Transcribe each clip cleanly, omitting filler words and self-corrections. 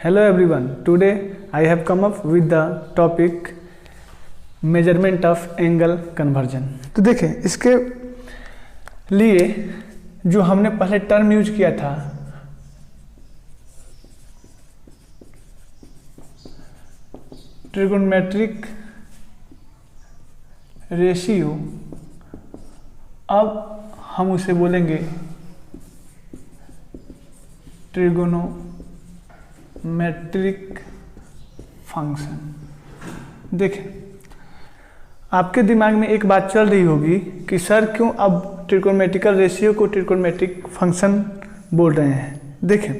Hello everyone, today I have come up with the topic measurement of angle conversion। तो देखें, इसके लिए जो हमने पहले टर्म यूज किया था ट्रिगोनोमेट्रिक रेशियो, अब हम उसे बोलेंगे ट्रिगोनोमेट्रिक फंक्शन। देखें, आपके दिमाग में एक बात चल रही होगी कि सर क्यों अब ट्रिगोनोमेट्रिकल रेशियो को ट्रिगोनोमेट्रिक फंक्शन बोल रहे हैं। देखें,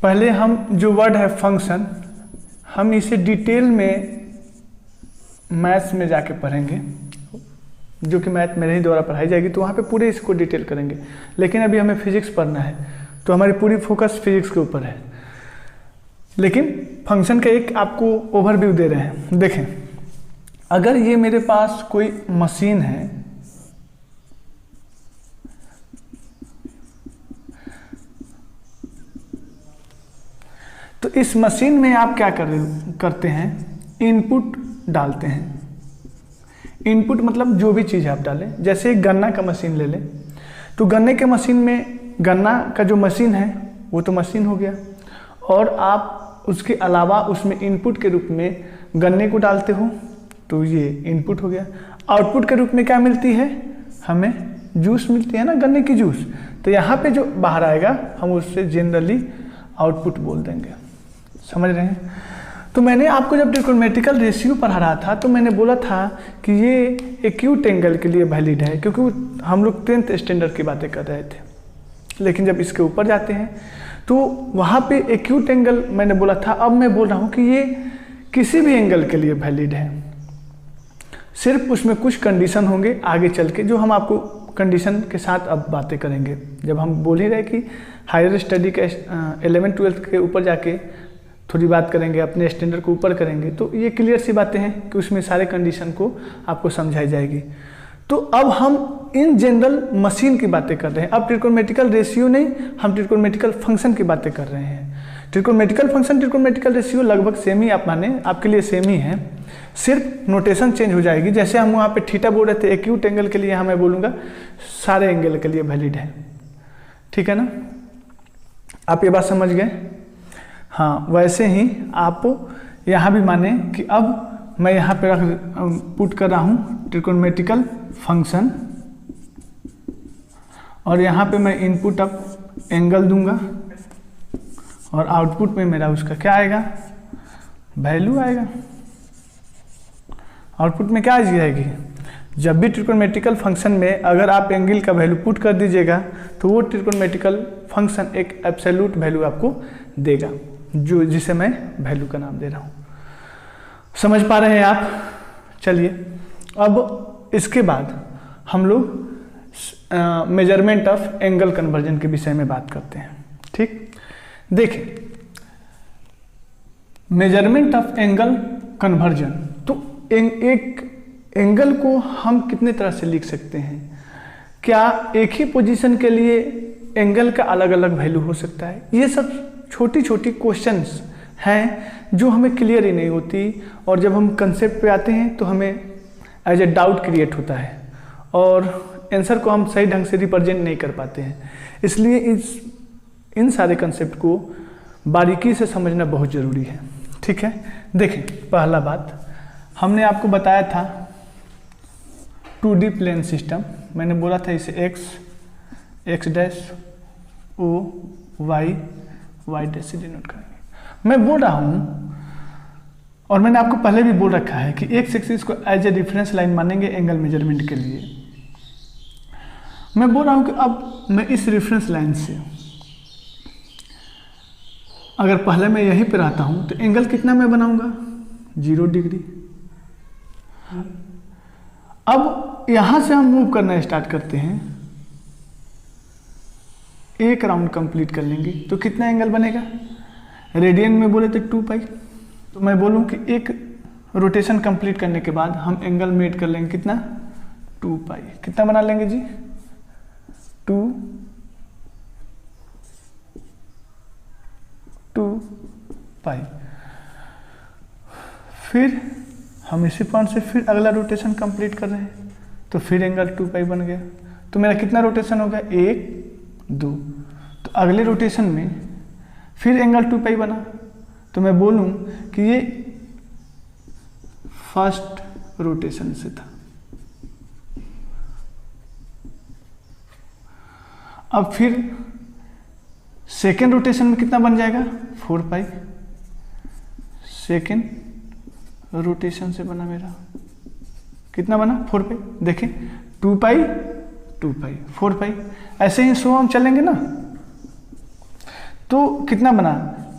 पहले हम जो वर्ड है फंक्शन, हम इसे डिटेल में मैथ्स में जाके पढ़ेंगे, जो कि मैथ मेरे ही द्वारा पढ़ाई जाएगी, तो वहाँ पे पूरे इसको डिटेल करेंगे। लेकिन अभी हमें फिजिक्स पढ़ना है, तो हमारी पूरी फोकस फिजिक्स के ऊपर है। लेकिन फंक्शन का एक आपको ओवरव्यू दे रहे हैं। देखें, अगर ये मेरे पास कोई मशीन है, तो इस मशीन में आप क्या करते हैं, इनपुट डालते हैं। इनपुट मतलब जो भी चीज़ आप डालें, जैसे एक गन्ना का मशीन ले लें, तो गन्ने के मशीन में गन्ना का जो मशीन है वो तो मशीन हो गया, और आप उसके अलावा उसमें इनपुट के रूप में गन्ने को डालते हो, तो ये इनपुट हो गया। आउटपुट के रूप में क्या मिलती है, हमें जूस मिलती है ना, गन्ने की जूस। तो यहाँ पे जो बाहर आएगा हम उससे जनरली आउटपुट बोल देंगे। समझ रहे हैं? तो मैंने आपको जब ट्रिगोनोमेट्रिकल रेशियो पढ़ा रहा था, तो मैंने बोला था कि ये एक्यूट एंगल के लिए वैलिड है, क्योंकि हम लोग 10th स्टैंडर्ड की बातें कर रहे थे। लेकिन जब इसके ऊपर जाते हैं तो वहाँ पे एक्यूट एंगल मैंने बोला था, अब मैं बोल रहा हूँ कि ये किसी भी एंगल के लिए वैलिड है। सिर्फ उसमें कुछ कंडीशन होंगे आगे चल के, जो हम आपको कंडीशन के साथ अब बातें करेंगे। जब हम बोल ही रहे कि हायर स्टडी के 11th 12th के ऊपर जाके थोड़ी बात करेंगे, अपने स्टैंडर्ड को ऊपर करेंगे, तो ये क्लियर सी बातें हैं कि उसमें सारे कंडीशन को आपको समझाई जाएगी। तो अब हम इन जनरल मशीन की बातें कर रहे हैं, अब ट्रिगोनोमेट्रिकल रेशियो नहीं, हम ट्रिगोनोमेट्रिकल फंक्शन की बातें कर रहे हैं। ट्रिगोनोमेट्रिकल फंक्शन, ट्रिगोनोमेट्रिकल रेशियो लगभग सेम ही आप माने, आपके लिए सेम ही है, सिर्फ नोटेशन चेंज हो जाएगी। जैसे हम वहाँ पे थीटा बोल रहे थे एक्यूट एंगल के लिए, यहाँ मैं बोलूँगा सारे एंगल के लिए वैलिड है। ठीक है ना, आप ये बात समझ गए? हाँ, वैसे ही आप यहाँ भी माने कि अब मैं यहाँ पे पुट कर रहा हूँ ट्रिगोनोमेट्रिकल फंक्शन, और यहाँ पे मैं इनपुट अब एंगल दूंगा, और आउटपुट में मेरा उसका क्या आएगा, वैल्यू आएगा। आउटपुट में क्या आ जाएगी, जब भी ट्रिगोनोमेट्रिकल फंक्शन में अगर आप एंगल का वैल्यू पुट कर दीजिएगा, तो वो ट्रिगोनोमेट्रिकल फंक्शन एक एब्सोल्यूट वैल्यू आपको देगा, जो जिसे मैं वैल्यू का नाम दे रहा हूँ। समझ पा रहे हैं आप? चलिए, अब इसके बाद हम लोग मेजरमेंट ऑफ एंगल कन्वर्जन के विषय में बात करते हैं। ठीक, देखिए, मेजरमेंट ऑफ एंगल कन्वर्जन, तो एक एंगल को हम कितने तरह से लिख सकते हैं? क्या एक ही पोजीशन के लिए एंगल का अलग अलग वैल्यू हो सकता है? ये सब छोटी छोटी क्वेश्चंस हैं जो हमें क्लियर ही नहीं होती, और जब हम कंसेप्ट पे आते हैं तो हमें एज ए डाउट क्रिएट होता है, और आंसर को हम सही ढंग से रिप्रेजेंट नहीं कर पाते हैं। इसलिए इन सारे कंसेप्ट को बारीकी से समझना बहुत ज़रूरी है। ठीक है, देखें, पहला बात हमने आपको बताया था 2D प्लेन सिस्टम। मैंने बोला था इसे x dash o y dash से डिनोट करेंगे। मैं बोल रहा हूँ, और मैंने आपको पहले भी बोल रखा है कि एक्स एक्सिस को एज ए रेफरेंस लाइन मानेंगे एंगल मेजरमेंट के लिए। मैं बोल रहा हूँ कि अब मैं इस रेफरेंस लाइन से अगर पहले मैं यहीं पे रहता हूँ, तो एंगल कितना मैं बनाऊंगा, 0 डिग्री। अब यहां से हम मूव करना स्टार्ट करते हैं, एक राउंड कंप्लीट कर लेंगे तो कितना एंगल बनेगा, रेडियन में बोले तो 2 पाई। तो मैं बोलूं कि एक रोटेशन कंप्लीट करने के बाद हम एंगल मेट कर लेंगे कितना, 2 पाई। कितना बना लेंगे जी, 2 2 फिर हम इसी पॉइंट से फिर अगला रोटेशन कंप्लीट कर रहे हैं, तो फिर एंगल 2 पाई बन गया। तो मेरा कितना रोटेशन हो गया, 1 2। तो अगले रोटेशन में फिर एंगल 2 पाई बना, तो मैं बोलूँ कि ये फर्स्ट रोटेशन से था। अब फिर सेकेंड रोटेशन में कितना बन जाएगा, 4 पाई। सेकेंड रोटेशन से बना मेरा, कितना बना, 4 पाई। देखें 2 पाई 2 पाई 4 पाई, ऐसे ही सो हम चलेंगे ना। तो कितना बना,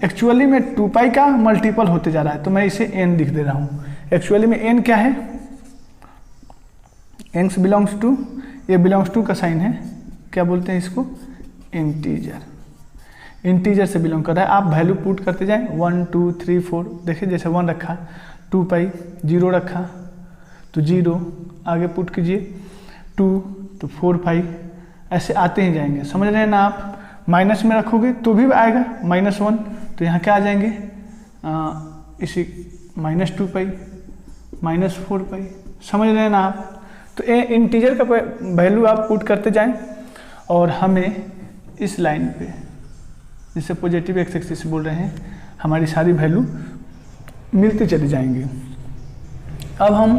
एक्चुअली में 2 पाई का मल्टीपल होते जा रहा है, तो मैं इसे n लिख दे रहा हूँ। एक्चुअली में n क्या है, n बिलोंग्स टू, ये बिलोंग्स टू का साइन है, क्या बोलते हैं इसको, इंटीजर। इंटीजर से बिलोंग कर रहा है। आप वैल्यू पुट करते जाएं, 1 2 3 4। देखिए जैसे 1 रखा, 2 पाई, 0 रखा तो 0, आगे पुट कीजिए 2 तो 4 पाई, ऐसे आते ही जाएंगे। समझ रहे हैं ना आप। माइनस में रखोगे तो भी आएगा -1, तो यहाँ क्या आ जाएंगे, इसी -2 पाई, -4 पाई। समझ रहे हैं ना आप। तो इंटीजर का वैल्यू आप पुट करते जाएं और हमें इस लाइन पे, जिसे पॉजिटिव एक्स एक्सिस बोल रहे हैं, हमारी सारी वैल्यू मिलती चली जाएंगी। अब हम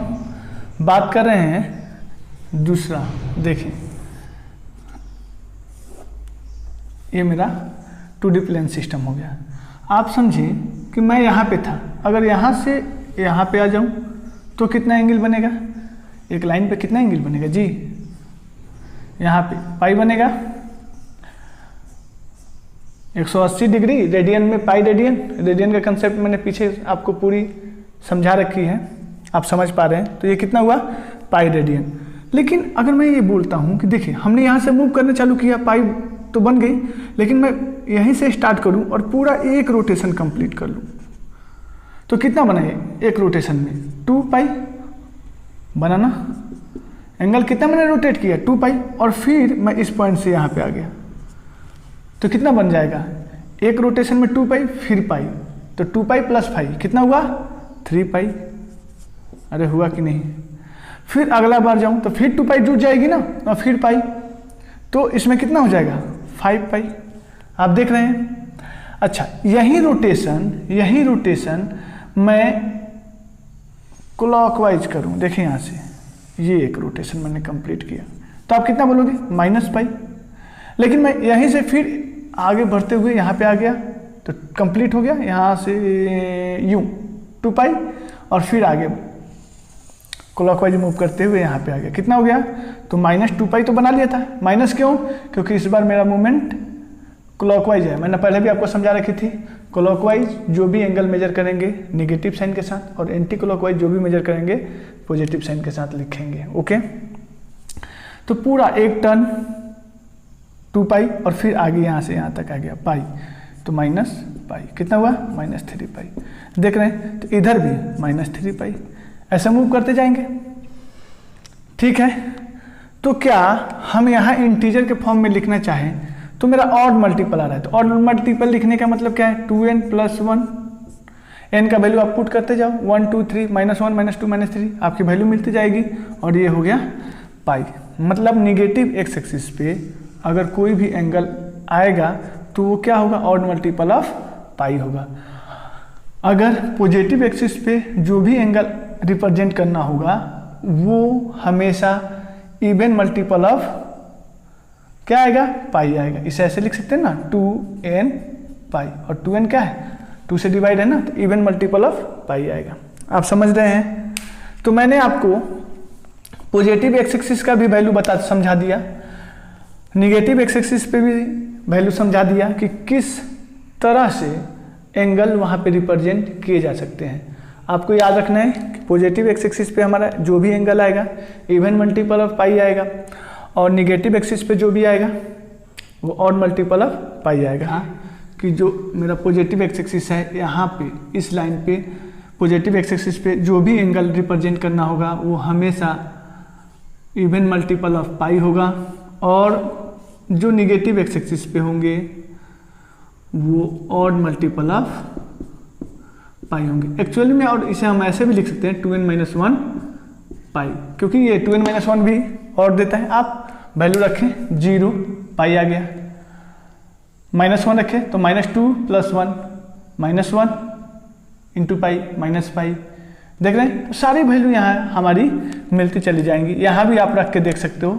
बात कर रहे हैं दूसरा। देखें ये मेरा 2D प्लेन सिस्टम हो गया। आप समझें कि मैं यहाँ पे था, अगर यहाँ से यहाँ पे आ जाऊँ तो कितना एंगल बनेगा, एक लाइन पे कितना एंगल बनेगा जी, यहाँ पे पाई बनेगा 180 डिग्री। रेडियन में पाई रेडियन, रेडियन का कंसेप्ट मैंने पीछे आपको पूरी समझा रखी है, आप समझ पा रहे हैं। तो ये कितना हुआ, पाई रेडियन। लेकिन अगर मैं ये बोलता हूँ कि देखिए हमने यहाँ से मूव करना चालू किया, पाई तो बन गई, लेकिन मैं यहीं से स्टार्ट करूँ और पूरा एक रोटेशन कंप्लीट कर लूँ, तो कितना बना ये एक रोटेशन में, 2 पाई बना ना। एंगल कितना मैंने रोटेट किया, 2 पाई, और फिर मैं इस पॉइंट से यहाँ पे आ गया, तो कितना बन जाएगा, एक रोटेशन में 2 पाई फिर पाई, तो 2 पाई प्लस पाई कितना हुआ, 3 पाई। अरे हुआ कि नहीं। फिर अगला बार जाऊं तो फिर 2 पाई जुड़ जाएगी ना, और फिर पाई, तो इसमें कितना हो जाएगा, 5 पाई। आप देख रहे हैं। अच्छा यही रोटेशन मैं क्लॉकवाइज करूं, देखिए यहाँ से ये एक रोटेशन मैंने कंप्लीट किया, तो आप कितना बोलोगे, -पाई। लेकिन मैं यहीं से फिर आगे बढ़ते हुए यहाँ पे आ गया, तो कंप्लीट हो गया, यहाँ से यूं 2 पाई, और फिर आगे क्लॉकवाइज मूव करते हुए यहाँ पे आ गया, कितना हो गया, तो -2 पाई तो बना लिया था। माइनस क्यों, क्योंकि इस बार मेरा मूवमेंट क्लॉकवाइज है। मैंने पहले भी आपको समझा रखी थी, क्लॉकवाइज जो भी एंगल मेजर करेंगे निगेटिव साइन के साथ, और एंटी क्लॉकवाइज जो भी मेजर करेंगे पॉजिटिव साइन के साथ लिखेंगे। ओके, तो पूरा एक टर्न 2 पाई, और फिर आगे यहाँ से यहाँ तक आ गया पाई, तो -पाई, कितना हुआ, -3 पाई। देख रहे हैं, तो इधर भी -3 पाई, ऐसे मूव करते जाएंगे। ठीक है, तो क्या हम यहाँ इंटीजर के फॉर्म में लिखना चाहें तो मेरा ऑड मल्टीपल आ रहा है, तो ऑड मल्टीपल लिखने का मतलब क्या है, 2n + 1, n का वैल्यू आप पुट करते जाओ, 1 2 3 -1 -2 -3, आपकी वैल्यू मिलती जाएगी, और ये हो गया पाई। मतलब निगेटिव एक्स एक्सिस पे अगर कोई भी एंगल आएगा तो वो क्या होगा, ऑड मल्टीपल ऑफ पाई होगा। अगर पॉजिटिव एक्सिस पे जो भी एंगल रिप्रेजेंट करना होगा वो हमेशा इवन मल्टीपल ऑफ क्या आएगा, पाई आएगा। इसे ऐसे लिख सकते हैं ना, 2n पाई, और 2n क्या है, 2 से डिवाइड है ना, तो इवन मल्टीपल ऑफ पाई आएगा। आप समझ रहे हैं। तो मैंने आपको पॉजिटिव एक्स एक्सिस का भी वैल्यू समझा दिया, निगेटिव एक्स एक्सिस पे भी वैल्यू समझा दिया कि किस तरह से एंगल वहाँ पे रिप्रेजेंट किए जा सकते हैं। आपको याद रखना है कि पॉजिटिव एक्स एक्सिस पे हमारा जो भी एंगल आएगा इवन मल्टीपल ऑफ पाई आएगा, और निगेटिव एक्सिस पे जो भी आएगा वो ऑड मल्टीपल ऑफ पाई आएगा। कि जो मेरा पॉजिटिव एक्स एक्सिस है, यहाँ पे इस लाइन पे पॉजिटिव एक्स एक्सिस पे जो भी एंगल रिप्रेजेंट करना होगा वो हमेशा इवन मल्टीपल ऑफ पाई होगा, और जो निगेटिव एक्स एक्सिस पे होंगे वो ऑड मल्टीपल ऑफ पाई होंगे एक्चुअली में। और इसे हम ऐसे भी लिख सकते हैं 2n-1 पाई, क्योंकि ये 2n-1 भी और देता है। आप वैल्यू रखें 0 पाई आ गया, -1 रखें तो -2 + 1 -1 इंटू पाई माइनस पाई। देख रहे हैं सारी वैल्यू यहाँ हमारी मिलती चली जाएंगी। यहाँ भी आप रख के देख सकते हो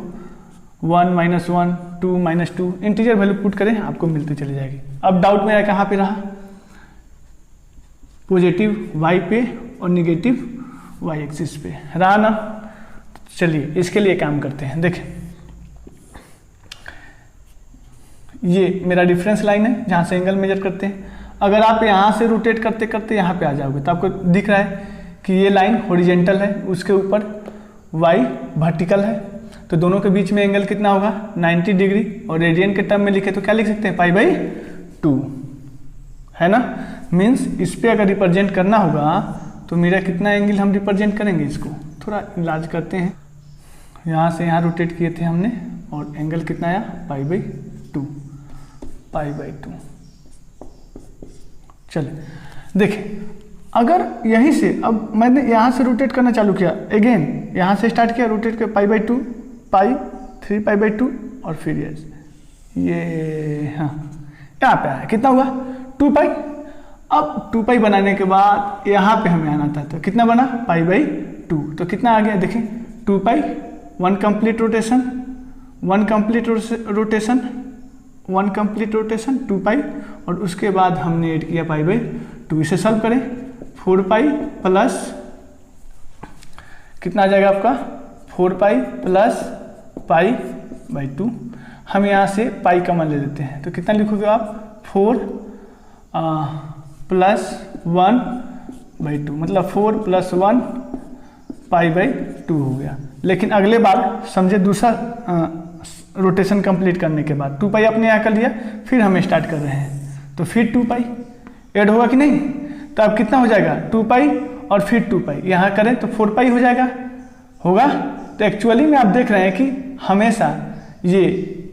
1 -1 2 -2 इंटीजर वैल्यू पुट करें आपको मिलती चली जाएगी। अब डाउट मेरा कहाँ पे रहा, पॉजिटिव y पे और निगेटिव y एक्सिस पे रहा ना। चलिए इसके लिए काम करते हैं। देखें ये मेरा डिफरेंस लाइन है जहाँ से एंगल मेजर करते हैं। अगर आप यहाँ से रोटेट करते करते यहाँ पे आ जाओगे तो आपको दिख रहा है कि ये लाइन हॉरिजेंटल है, उसके ऊपर y वर्टिकल है, तो दोनों के बीच में एंगल कितना होगा 90 डिग्री। और रेडियन के टर्म में लिखे तो क्या लिख सकते हैं π/2 है ना। मीन्स इस पे अगर रिप्रेजेंट करना होगा तो मेरा कितना एंगल हम रिप्रेजेंट करेंगे, इसको थोड़ा इलाज करते हैं। यहाँ से यहाँ रोटेट किए थे हमने और एंगल कितना आया π/2 π/2। चले देखिए अगर यहीं से अब मैंने यहाँ से रोटेट करना चालू किया, अगेन यहाँ से स्टार्ट किया रोटेट किया π/2 पाई 3 π/2 और फिर ये हाँ यहाँ पे आया कितना हुआ 2 पाई। अब 2 पाई बनाने के बाद यहाँ पे हमें आना था तो कितना बना π/2, तो कितना आ गया देखें 2 पाई 1 complete rotation 1 complete rotation 1 complete rotation 2 पाई और उसके बाद हमने ऐड किया π/2। इसे सॉल्व करें 4 पाई प्लस कितना आ जाएगा आपका 4 पाई प्लस π/2। हम यहाँ से पाई कॉमन ले लेते हैं तो कितना लिखोगे आप 4 प्लस 1/2 मतलब 4 + 1 π/2 हो गया। लेकिन अगले बार समझे दूसरा रोटेशन कंप्लीट करने के बाद 2 पाई अपने यहाँ कर लिया, फिर हम स्टार्ट कर रहे हैं तो फिर 2 पाई ऐड होगा कि नहीं, तो अब कितना हो जाएगा 2 पाई और फिर 2 पाई यहाँ करें तो 4 पाई हो जाएगा होगा। तो एक्चुअली में आप देख रहे हैं कि हमेशा ये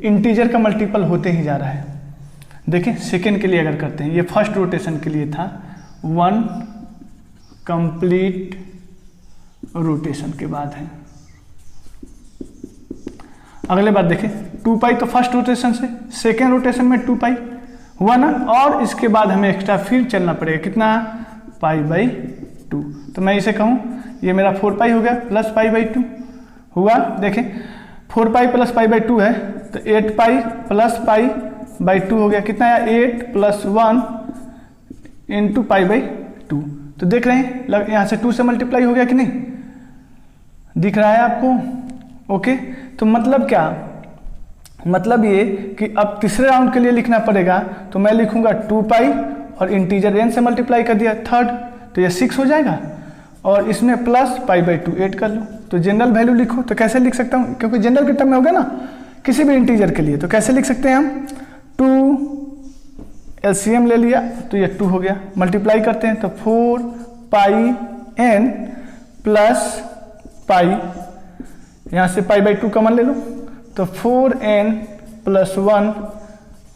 इंटीजर का मल्टीपल होते ही जा रहा है। देखें सेकेंड के लिए अगर करते हैं, ये फर्स्ट रोटेशन के लिए था 1 कंप्लीट रोटेशन के बाद है। अगले बार देखें 2 पाई तो फर्स्ट रोटेशन से, सेकेंड रोटेशन में 2 पाई हुआ ना, और इसके बाद हमें एक्स्ट्रा फिर चलना पड़ेगा कितना π/2। तो मैं इसे कहूँ ये मेरा 4 पाई हो गया प्लस π/2 हुआ। देखें 4 पाई प्लस π/2 है तो 8 पाई प्लस π/2 हो गया, कितना आया 8 + 1 इंटू π/2। तो देख रहे हैं यहाँ से 2 से मल्टीप्लाई हो गया कि नहीं, दिख रहा है आपको। ओके तो मतलब क्या, मतलब ये कि अब तीसरे राउंड के लिए लिखना पड़ेगा तो मैं लिखूंगा 2 पाई और इंटीजर n से मल्टीप्लाई कर दिया थर्ड तो ये 6 हो जाएगा और इसमें प्लस π/2 ऐड कर लो। तो जनरल वैल्यू लिखो तो कैसे लिख सकता हूँ, क्योंकि जनरल के टर्म में होगा ना किसी भी इंटीजर के लिए, तो कैसे लिख सकते हैं हम 2 LCM ले लिया तो ये 2 हो गया, मल्टीप्लाई करते हैं तो 4 पाई n प्लस पाई, यहाँ से π/2 कॉमन ले लो तो 4n + 1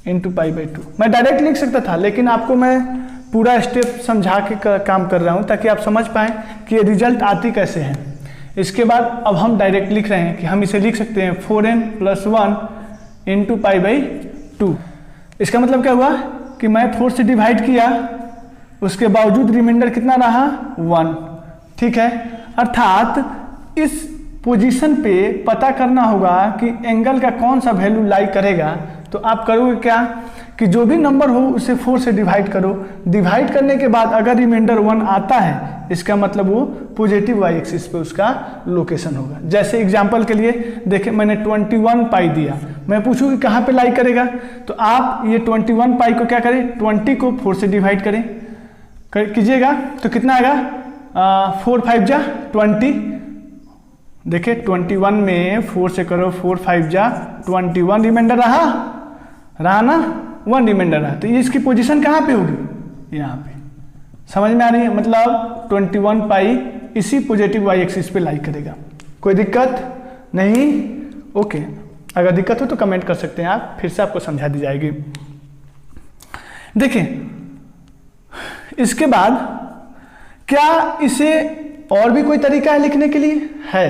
इंटू π/2। मैं डायरेक्ट लिख सकता था लेकिन आपको मैं पूरा स्टेप समझा के काम कर रहा हूँ ताकि आप समझ पाएँ कि ये रिजल्ट आती कैसे है। इसके बाद अब हम डायरेक्ट लिख रहे हैं कि हम इसे लिख सकते हैं 4n + 1 इंटू π/2। इसका मतलब क्या हुआ कि मैं 4 से डिवाइड किया उसके बावजूद रिमाइंडर कितना रहा 1, ठीक है। अर्थात इस पोजीशन पे पता करना होगा कि एंगल का कौन सा वैल्यू लाई करेगा, तो आप करोगे क्या कि जो भी नंबर हो उसे 4 से डिवाइड करो, डिवाइड करने के बाद अगर रिमाइंडर 1 आता है इसका मतलब वो पॉजिटिव y एक्सिस पे उसका लोकेशन होगा। जैसे एग्जांपल के लिए देखें मैंने 21 पाई दिया, मैं पूछूँ कि कहाँ पे लाई करेगा, तो आप ये 21 पाई को क्या करें 20 को 4 से डिवाइड करें कीजिएगा तो कितना आएगा 4 5 जा 20। देखिए 21 में 4 से करो 4 5 जा 21 रिमाइंडर रहा ना 1 रिमाइंडर रहा, तो ये इसकी पोजीशन कहाँ पे होगी यहाँ पे, समझ में आ रही है। मतलब 21 पाई इसी पॉजिटिव y एक्सिस पे लाई करेगा। कोई दिक्कत नहीं, ओके। अगर दिक्कत हो तो कमेंट कर सकते हैं आप, फिर से आपको समझा दी जाएगी। देखिए इसके बाद क्या इसे और भी कोई तरीका है लिखने के लिए? है,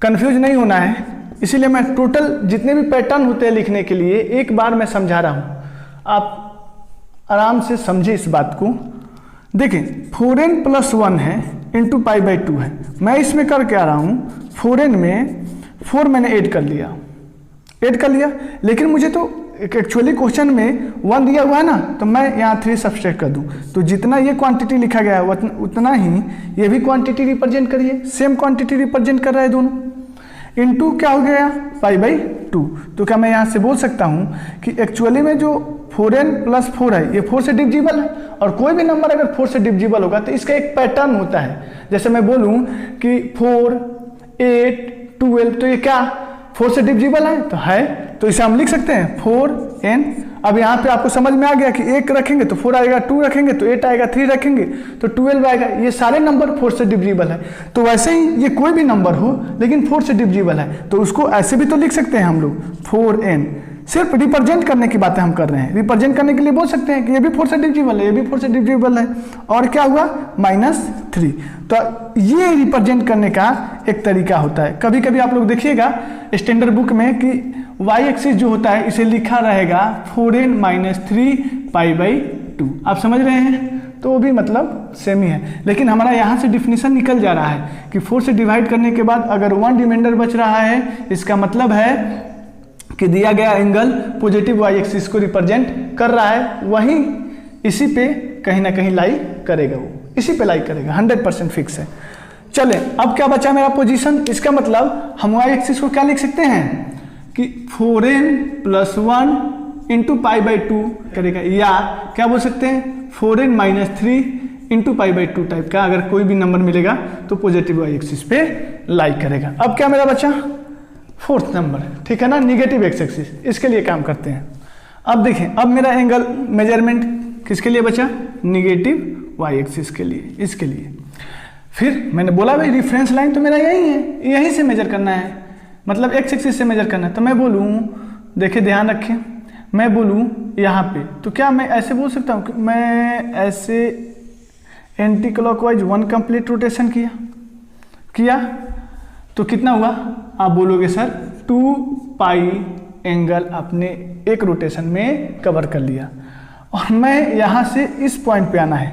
कंफ्यूज नहीं होना है, इसीलिए मैं टोटल जितने भी पैटर्न होते हैं लिखने के लिए एक बार मैं समझा रहा हूँ, आप आराम से समझिए इस बात को। देखिए 4n + 1 है इंटू π/2 है, मैं इसमें करके आ रहा हूँ 4n में 4 मैंने ऐड कर लिया, लेकिन मुझे तो एक्चुअली क्वेश्चन में 1 दिया हुआ है ना, तो मैं यहाँ 3 सब्सट्रैक्ट कर दूँ, तो जितना ये क्वांटिटी लिखा गया है उतना ही ये भी क्वांटिटी रिप्रेजेंट करिए, सेम क्वांटिटी रिप्रेजेंट कर रहा है दोनों, इनटू क्या हो गया π/2। तो क्या मैं यहाँ से बोल सकता हूँ कि एक्चुअली में जो 4n + 4 है ये 4 से डिविजिबल है, और कोई भी नंबर अगर 4 से डिविजिबल होगा तो इसका एक पैटर्न होता है। जैसे मैं बोलूँ कि 4, 8, 12, तो ये क्या 4 से डिविजिबल है? तो है, तो इसे हम लिख सकते हैं 4n। अब यहाँ पे आपको समझ में आ गया कि 1 रखेंगे तो 4 आएगा, 2 रखेंगे तो 8 आएगा, 3 रखेंगे तो 12 आएगा, ये सारे नंबर 4 से डिविजिबल है। तो वैसे ही ये कोई भी नंबर हो लेकिन 4 से डिविजिबल है, तो उसको ऐसे भी तो लिख सकते हैं हम लोग 4n। सिर्फ रिप्रेजेंट करने की बातें हम कर रहे हैं, रिप्रेजेंट करने के लिए बोल सकते हैं कि ये भी 4 से डिविजिबल है, ये भी 4 से डिविजिबल है, और क्या हुआ -3। तो ये रिप्रेजेंट करने का एक तरीका होता है। कभी कभी आप लोग देखिएगा स्टैंडर्ड बुक में कि y एक्सिस जो होता है इसे लिखा रहेगा 4n - 3 π/2, आप समझ रहे हैं? तो वो भी मतलब सेम ही है, लेकिन हमारा यहाँ से डिफिनीशन निकल जा रहा है कि 4 से डिवाइड करने के बाद अगर 1 रिमाइंडर बच रहा है, इसका मतलब है कि दिया गया एंगल पॉजिटिव y एक्सिस को रिप्रेजेंट कर रहा है, वहीं इसी पे कहीं ना कहीं लाई करेगा, वो इसी पे लाई करेगा, 100% फिक्स है। चले अब क्या बचा मेरा पोजीशन, इसका मतलब हम y एक्सिस को क्या लिख सकते हैं कि 4n + 1 इंटू π/2 करेगा, या क्या बोल सकते हैं 4n - 3 इंटू π/2 टाइप का अगर कोई भी नंबर मिलेगा तो पॉजिटिव y एक्सिस पे लाई करेगा। अब क्या मेरा बचा 4th नंबर, ठीक है ना, निगेटिव x एक्सिस, इसके लिए काम करते हैं। अब देखें, अब मेरा एंगल मेजरमेंट किसके लिए बचा, निगेटिव y एक्सिस के लिए, इसके लिए। फिर मैंने बोला भाई रेफरेंस लाइन तो मेरा यही है, यहीं से मेजर करना है, मतलब x एक्सिस से मेजर करना है। तो मैं बोलूँ, देखिए ध्यान रखें, मैं बोलूँ यहाँ पे, तो क्या मैं ऐसे बोल सकता हूँ कि मैं ऐसे एंटी क्लॉकवाइज 1 कंप्लीट रोटेशन किया तो कितना हुआ, आप बोलोगे सर 2π एंगल अपने एक रोटेशन में कवर कर लिया, और मैं यहाँ से इस पॉइंट पे आना है,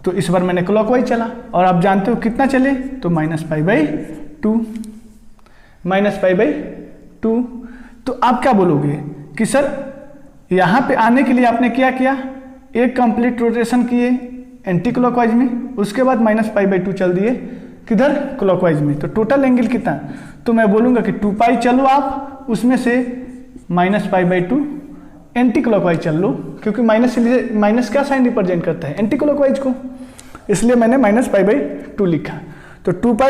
तो इस बार मैंने क्लॉकवाइज चला, और आप जानते हो कितना चले, तो -π/2, -π/2। तो आप क्या बोलोगे कि सर यहाँ पे आने के लिए आपने क्या किया, एक कंप्लीट रोटेशन किए एंटी क्लॉकवाइज में, उसके बाद -π/2 चल दिए किधर, क्लॉकवाइज में, तो टोटल एंगल कितना, तो मैं बोलूँगा कि 2π चलो आप, उसमें से -π/2 एंटी क्लॉकवाइज चल लो, क्योंकि माइनस क्या साइन रिप्रेजेंट करता है, एंटी क्लॉकवाइज को, इसलिए मैंने -π/2 लिखा। तो 2π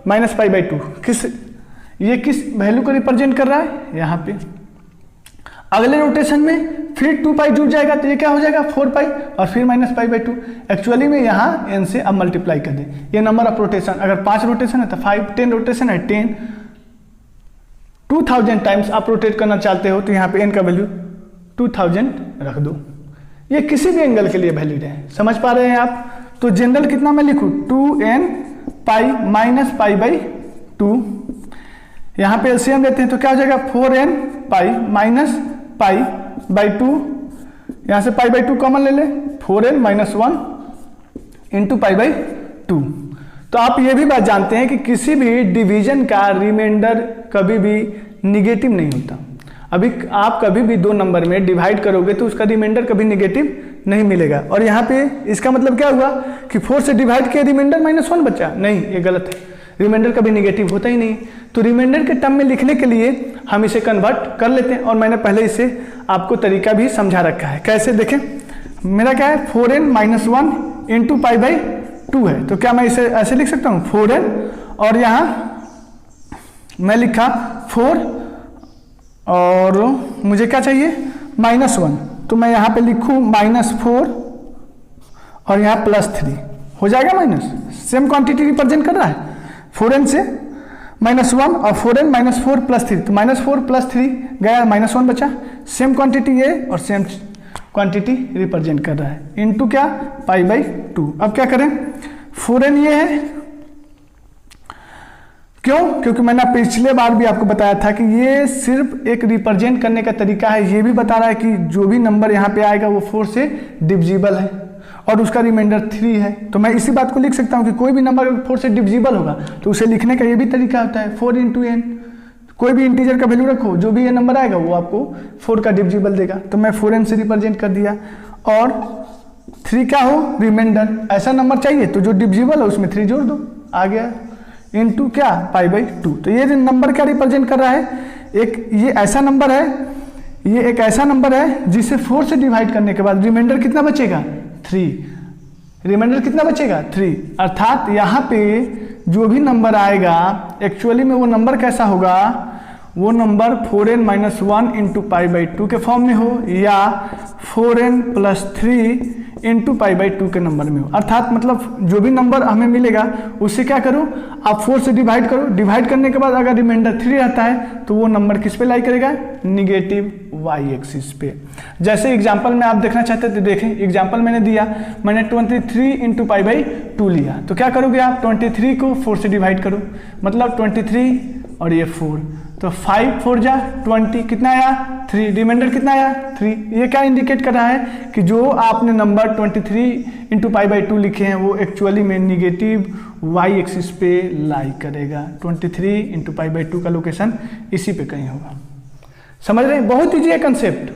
-π/2 ये किस वैल्यू को रिप्रेजेंट कर रहा है, यहाँ पे। अगले रोटेशन में फिर 2π जुड़ जाएगा, तो ये क्या हो जाएगा 4π, और फिर -π/2। एक्चुअली में यहाँ n से अब मल्टीप्लाई कर दें, ये नंबर ऑफ रोटेशन, अगर 5 रोटेशन है तो 5, 10 रोटेशन है 10, 2000 टाइम्स आप रोटेट करना चाहते हो तो यहाँ पे n का वैल्यू 2000 रख दो। ये किसी भी एंगल के लिए वैलिड है, समझ पा रहे हैं आप। तो जनरल कितना मैं लिखूँ, 2nπ -π/2, यहाँ पे एलसीएम लेते हैं तो क्या हो जाएगा 4nπ -π/2, यहाँ से π/2 कॉमन ले ले, 4n - 1 इंटू π/2। तो आप ये भी बात जानते हैं कि किसी भी डिवीजन का रिमाइंडर कभी भी निगेटिव नहीं होता। अभी आप कभी भी 2 नंबर में डिवाइड करोगे तो उसका रिमाइंडर कभी निगेटिव नहीं मिलेगा, और यहाँ पे इसका मतलब क्या हुआ कि 4 से डिवाइड किया रिमाइंडर -1 बचा, नहीं, ये गलत है, रिमाइंडर कभी निगेटिव होता ही नहीं। तो रिमाइंडर के टर्म में लिखने के लिए हम इसे कन्वर्ट कर लेते हैं, और मैंने पहले इसे आपको तरीका भी समझा रखा है। कैसे देखें, मेरा क्या है 4n - 1 इंटू π/2 है, तो क्या मैं इसे ऐसे लिख सकता हूँ 4n, और यहाँ मैं लिखा 4, और मुझे क्या चाहिए -1, तो मैं यहाँ पे लिखूँ -4 और यहाँ +3 हो जाएगा, माइनस सेम क्वांटिटी रिप्रेजेंट कर रहा है, 4n से -1 और 4n - 4 +3, तो -4 +3 गया, -1 बचा, सेम क्वांटिटी ये और सेम क्वांटिटी रिप्रेजेंट कर रहा है, इनटू क्या π/2। अब क्या करें, 4n ये है, क्यों? क्योंकि मैंने पिछले बार भी आपको बताया था कि ये सिर्फ एक रिप्रेजेंट करने का तरीका है। ये भी बता रहा है कि जो भी नंबर यहाँ पे आएगा वो 4 से डिविजिबल है और उसका रिमाइंडर 3 है। तो मैं इसी बात को लिख सकता हूँ कि कोई भी नंबर अगर 4 से डिविजिबल होगा तो उसे लिखने का ये भी तरीका होता है 4 × n। कोई भी इंटीजर का वैल्यू रखो, जो भी ये नंबर आएगा वो आपको 4 का डिविजिबल देगा। तो मैं 4n से रिप्रेजेंट कर दिया और 3 क्या हो, रिमाइंडर। ऐसा नंबर चाहिए तो जो डिविजिबल है उसमें 3 जोड़ दो, आ गया, इनटू क्या, π/2। तो ये नंबर क्या रिप्रेजेंट कर रहा है, ये ऐसा नंबर है, ये एक ऐसा नंबर है जिसे 4 से डिवाइड करने के बाद रिमाइंडर कितना बचेगा, 3। रिमाइंडर कितना बचेगा, 3। अर्थात यहाँ पे जो भी नंबर आएगा एक्चुअली में वो नंबर कैसा होगा, वो नंबर 4n - 1 × π/2 के फॉर्म में हो या 4n + 3 × π/2 के नंबर में हो। अर्थात मतलब जो भी नंबर हमें मिलेगा उससे क्या करो, आप 4 से डिवाइड करो, डिवाइड करने के बाद अगर रिमाइंडर 3 रहता है तो वो नंबर किस पे लाई करेगा, निगेटिव y एक्सिस पे। जैसे एग्जांपल में आप देखना चाहते थे, देखें एग्जांपल मैंने दिया, मैंने 23 × π/2 लिया, तो क्या करोगे आप, 23 को 4 से डिवाइड करो, मतलब 23 और ये 4, तो 5 4 जा 20, कितना आया, 3। रिमाइंडर कितना आया, 3। ये क्या इंडिकेट कर रहा है कि जो आपने नंबर 23 × π/2 लिखे हैं वो एक्चुअली में निगेटिव y एक्सिस पे लाई करेगा। 23 × π/2 का लोकेशन इसी पे कहीं होगा। समझ रहे हैं, बहुत ईजी है कंसेप्ट,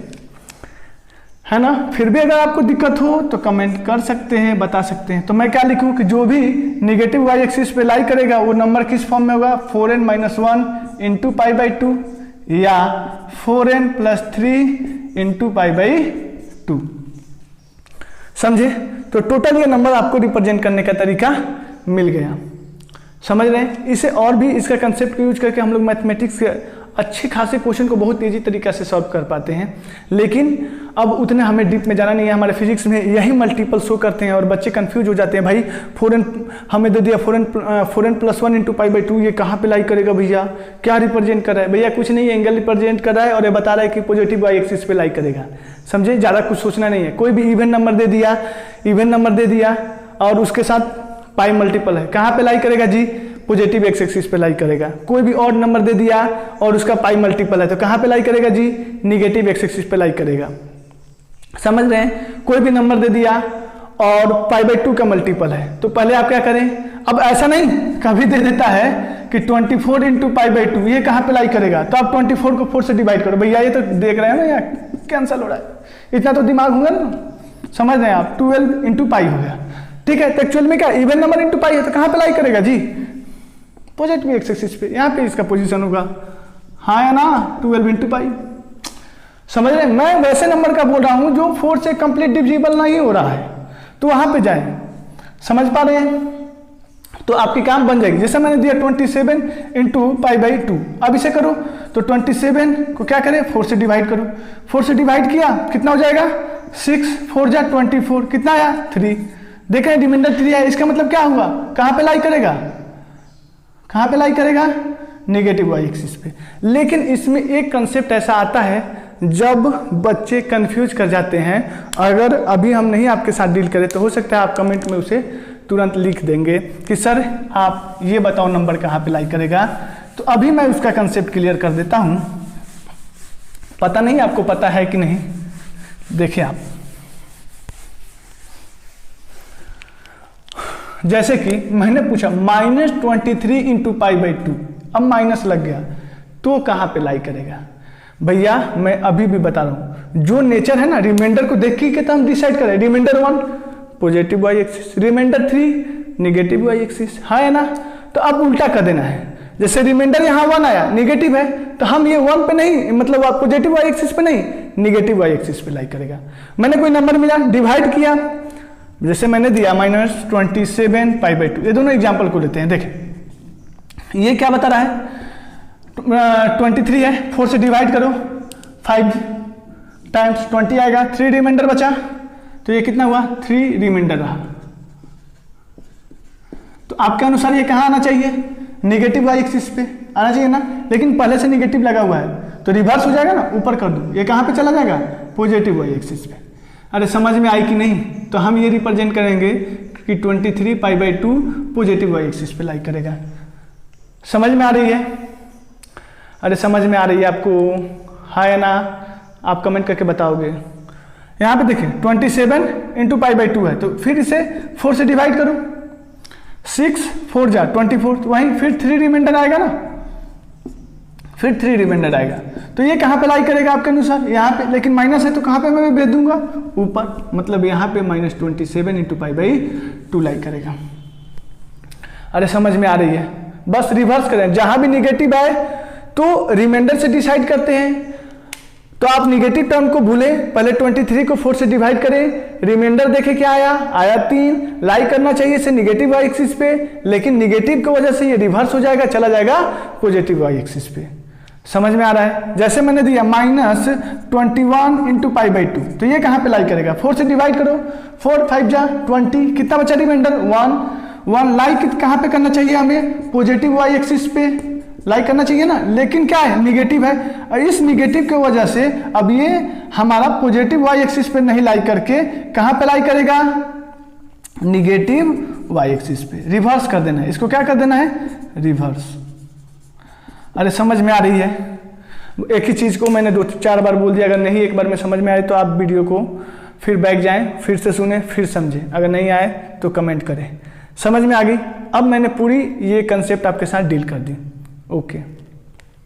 है ना। फिर भी अगर आपको दिक्कत हो तो कमेंट कर सकते हैं, बता सकते हैं। तो मैं क्या लिखूं कि जो भी निगेटिव y एक्सिस पे लाई करेगा वो नंबर किस फॉर्म में होगा, 4n - 1 × π/2 या 4n + 3 × π/2। समझे? तो टोटल ये नंबर आपको रिप्रेजेंट करने का तरीका मिल गया। समझ रहे हैं? इसे और भी इसका कंसेप्ट यूज करके हम लोग मैथमेटिक्स के अच्छे खासे क्वेश्चन को बहुत तेजी तरीके से सॉल्व कर पाते हैं। लेकिन अब उतने हमें डीप में जाना नहीं है, हमारे फिजिक्स में यही मल्टीपल शो करते हैं और बच्चे कंफ्यूज हो जाते हैं। भाई 4n हमें दे दिया, 4n + 1 × π/2, ये कहाँ पे लाई करेगा भैया, क्या रिप्रेजेंट कर रहा है? भैया कुछ नहीं, एंगल रिप्रेजेंट कर रहा है और ये बता रहा है कि पॉजिटिव y एक्सिस पे लाई करेगा। समझे? ज़्यादा कुछ सोचना नहीं है। कोई भी इवन नंबर दे दिया और उसके साथ पाई मल्टीपल है, कहाँ पे लाई करेगा जी, पॉजिटिव x एक्सिस पे लाई करेगा। कोई भी और नंबर दे दिया और उसका पाई मल्टीपल है तो कहाँ पे लाई करेगा जी, निगेटिव x एक्सिस पे लाई करेगा। समझ रहे हैं? कोई भी नंबर दे दिया और π/2 का मल्टीपल है तो पहले आप क्या करें, अब ऐसा नहीं कभी दे देता है कि 24 × π/2, ये कहाँ पे लाई करेगा, तो आप 24 को 4 से डिवाइड करो। भैया ये तो देख रहे हैं ना, यार कैंसिल हो रहा है, इतना तो दिमाग होगा ना। समझ रहे हैं आप, 12 × π हो गया, ठीक है। तो एक्चुअल में क्या, इवन नंबर × π है तो कहाँ पे लाई करेगा जी, पॉजिटिव x एक्सिस पे, यहाँ पे इसका पोजीशन होगा, हाँ या ना, 12 × π। समझ रहे हैं? मैं वैसे नंबर का बोल रहा हूँ जो 4 से कंप्लीट डिविजिबल नहीं हो रहा है, तो वहाँ पे जाए। समझ पा रहे हैं? तो आपकी काम बन जाएगी। जैसे मैंने दिया 27 × π/2, अब इसे करो तो 27 को क्या करें, 4 से डिवाइड करो। 4 से डिवाइड किया, कितना हो जाएगा, 6 4 जा 24, कितना आया, 3। देखें रिमाइंडर 3 है, इसका मतलब क्या हुआ, कहाँ पे लाई करेगा, कहाँ पे लाई करेगा, नेगेटिव y एक्सिस पे। लेकिन इसमें एक कंसेप्ट ऐसा आता है जब बच्चे कंफ्यूज कर जाते हैं, अगर अभी हम नहीं आपके साथ डील करें तो हो सकता है आप कमेंट में उसे तुरंत लिख देंगे कि सर आप ये बताओ नंबर कहाँ पे लाई करेगा। तो अभी मैं उसका कंसेप्ट क्लियर कर देता हूँ, पता नहीं आपको पता है कि नहीं। देखिए आप, जैसे कि मैंने पूछा -23 × π/2, अब माइनस लग गया तो कहाँ पे लाई करेगा। भैया मैं अभी भी बता रहा हूँ, जो नेचर है ना, रिमाइंडर को देख के तो हम डिसाइड करें। Reminder 1 positive y axis, reminder 3 negative y axis, हाँ है ना। तो अब उल्टा कर देना है, जैसे रिमाइंडर यहाँ 1 आया, निगेटिव है, तो हम ये 1 पे नहीं, मतलब आप पॉजिटिव y एक्सिस पे नहीं, निगेटिव y एक्सिस पे लाई करेगा। मैंने कोई नंबर मिला, डिवाइड किया, जैसे मैंने दिया -27 π/2, ये दोनों एग्जाम्पल को लेते हैं। देखें ये क्या बता रहा है, 23 है, 4 से डिवाइड करो, 5 टाइम्स 20 आएगा, 3 रिमाइंडर बचा, तो ये कितना हुआ, 3 रिमाइंडर रहा। तो आपके अनुसार ये कहाँ आना चाहिए, निगेटिव y एक्सिस पे आना चाहिए ना, लेकिन पहले से निगेटिव लगा हुआ है तो रिवर्स हो जाएगा ना, ऊपर कर दो, ये कहाँ पे चला जाएगा, पॉजिटिव y एक्सिस पे। अरे समझ में आई कि नहीं? तो हम ये रिप्रेजेंट करेंगे कि 23 pi by 2 positive y axis पे लाई करेगा। समझ में आ रही है? अरे समझ में आ रही है आपको? हाँ या ना? आप कमेंट करके बताओगे। यहाँ पे देखिए 27 इंटू पाई बाई 2 है, तो फिर इसे 4 से डिवाइड करो। 6 4 जा 24, तो वहीं फिर 3 रिमाइंडर आएगा ना, फिर 3 रिमाइंडर आएगा। तो ये कहाँ पे लाई करेगा आपके अनुसार? यहाँ पे, लेकिन माइनस है तो कहाँ पे मैं भेज दूंगा? ऊपर, मतलब यहाँ पे -27 इंटू पाई बाई 2 लाई करेगा। अरे समझ में आ रही है? बस रिवर्स करें, जहां भी निगेटिव आए तो रिमाइंडर से डिसाइड करते हैं। तो आप निगेटिव टर्म को भूलें, पहले 23 को 4 से डिवाइड करें, रिमाइंडर देखें क्या आया 3, लाई करना चाहिए इसे निगेटिव वाई एक्सिस पे, लेकिन निगेटिव की वजह से ये रिवर्स हो जाएगा, चला जाएगा पॉजिटिव वाई एक्सिस पे। समझ में आ रहा है? जैसे मैंने दिया -21 इंटू पाई बाई 2, तो ये कहाँ पे लाई करेगा? 4 से डिवाइड करो, 4 5 जा 20, कितना बचा रिमाइंडर? 1 लाई कहाँ पे करना चाहिए हमें? पॉजिटिव वाई एक्सिस पे लाई करना चाहिए ना, लेकिन क्या है? निगेटिव है, और इस निगेटिव की वजह से अब ये हमारा पॉजिटिव वाई एक्सिस पे नहीं लाई करके कहाँ पे लाई करेगा? निगेटिव वाई एक्सिस पे। रिवर्स कर देना है इसको, क्या कर देना है? रिवर्स। अरे समझ में आ रही है? एक ही चीज को मैंने 2-4 बार बोल दिया, अगर नहीं एक बार में समझ में आए तो आप वीडियो को फिर बैक जाएं, फिर से सुने, फिर समझें, अगर नहीं आए तो कमेंट करें। समझ में आ गई? अब मैंने पूरी ये कंसेप्ट आपके साथ डील कर दी। ओके।